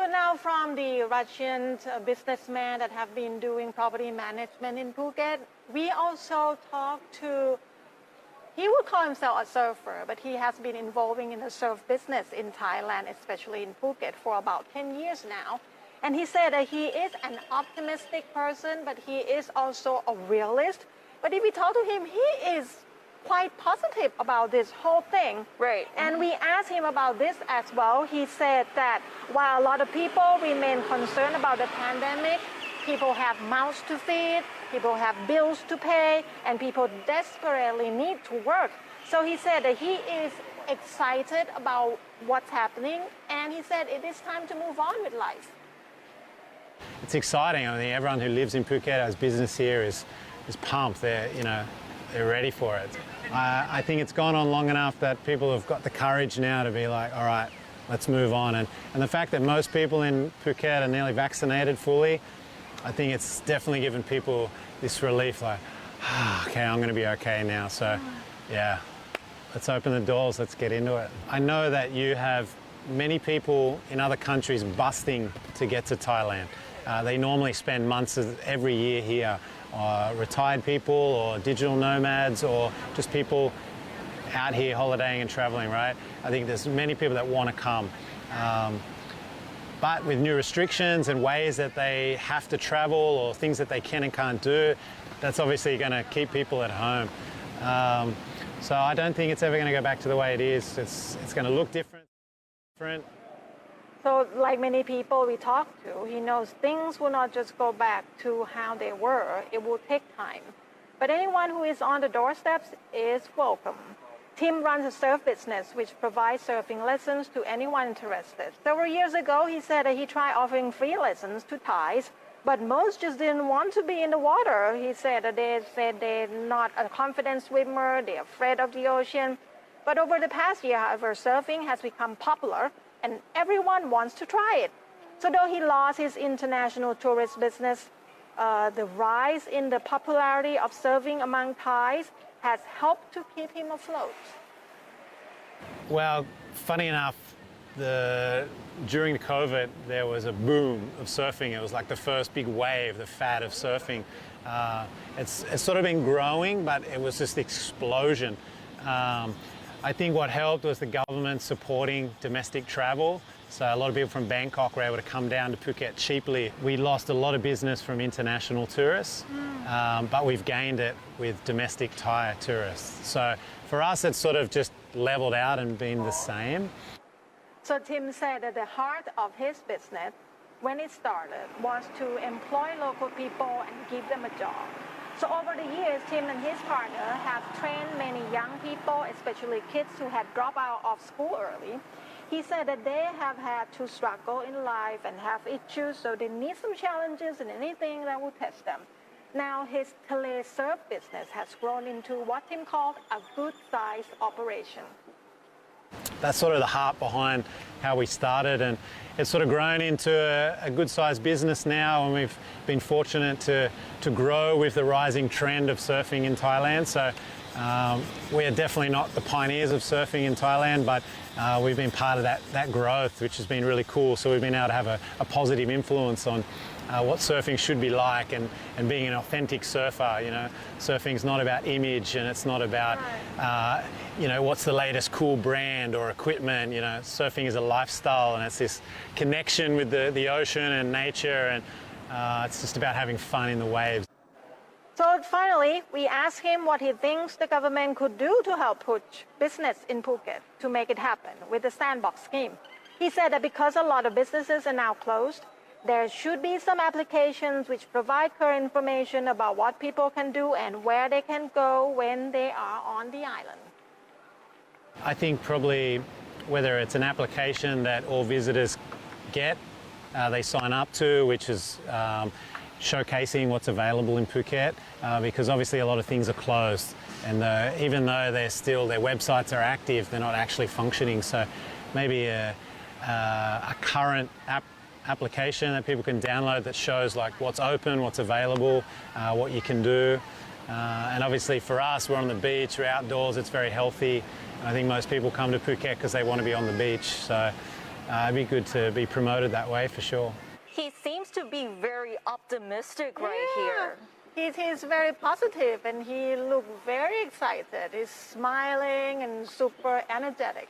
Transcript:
So now from the Russian businessman that have been doing property management in Phuket, we also talked to, he would call himself a surfer, but he has been involving in the surf business in Thailand, especially in Phuket, for about 10 years now. And he said that he is an optimistic person, but he is also a realist. But if we talk to him, he is quite positive about this whole thing. Right. And we asked him about this as well. He said that while a lot of people remain concerned about the pandemic, people have mouths to feed, people have bills to pay, and people desperately need to work. So he said that he is excited about what's happening, and he said it is time to move on with life. It's exciting. I mean, everyone who lives in Phuket, has business here, is pumped. They're ready for it. I think it's gone on long enough that people have got the courage now to be like, all right, let's move on. And the fact that most people in Phuket are nearly vaccinated fully, I think it's definitely given people this relief, like, okay, I'm going to be okay now. So, yeah, let's open the doors, let's get into it. I know that you have many people in other countries busting to get to Thailand. They normally spend months every year here. Retired people or digital nomads or just people out here holidaying and traveling, right? I think there's many people that want to come. But with new restrictions and ways that they have to travel or things that they can and can't do, that's obviously going to keep people at home. So I don't think it's ever going to go back to the way it is. It's going to look different. So like many people we talk to, he knows things will not just go back to how they were. It will take time. But anyone who is on the doorsteps is welcome. Tim runs a surf business which provides surfing lessons to anyone interested. Several years ago, he said that he tried offering free lessons to Thais, but most just didn't want to be in the water. He said that they're not a confident swimmer, they're afraid of the ocean. But over the past year, however, surfing has become popular and everyone wants to try it. So though he lost his international tourist business, the rise in the popularity of surfing among Thais has helped to keep him afloat. Well, funny enough, during COVID, there was a boom of surfing. It was like the first big wave, the fad of surfing. It's sort of been growing, but it was just explosion. I think what helped was the government supporting domestic travel. So a lot of people from Bangkok were able to come down to Phuket cheaply. We lost a lot of business from international tourists, but we've gained it with domestic Thai tourists. So for us, it's sort of just leveled out and been the same. So Tim said that the heart of his business, when it started, was to employ local people and give them a job. So over the years, Tim and his partner have trained many young people, especially kids who had dropped out of school early. He said that they have had to struggle in life and have issues, so they need some challenges and anything that will test them. Now his Tele surf business has grown into what Tim called a good-sized operation. That's sort of the heart behind how we started, and it's sort of grown into a good-sized business now, and we've been fortunate to grow with the rising trend of surfing in Thailand. So we are definitely not the pioneers of surfing in Thailand, but we've been part of that growth, which has been really cool. So we've been able to have a positive influence on what surfing should be like, and being an authentic surfer. You know, surfing's not about image, and it's not about what's the latest cool brand or equipment. You know, surfing is a lifestyle, and it's this connection with the ocean and nature, and it's just about having fun in the waves. So finally, we asked him what he thinks the government could do to help push business in Phuket to make it happen with the sandbox scheme. He said that because a lot of businesses are now closed, there should be some applications which provide current information about what people can do and where they can go when they are on the island. I think probably whether it's an application that all visitors get, they sign up to, which is showcasing what's available in Phuket, because obviously a lot of things are closed, and even though their websites are active, they're not actually functioning. So maybe a current application that people can download that shows like what's open, what's available, what you can do. And obviously for us, we're on the beach, we're outdoors, it's very healthy. And I think most people come to Phuket because they want to be on the beach. So Mm-hmm. It'd be good to be promoted that way for sure. He seems to be very optimistic right here. He's very positive and he looks very excited. He's smiling and super energetic.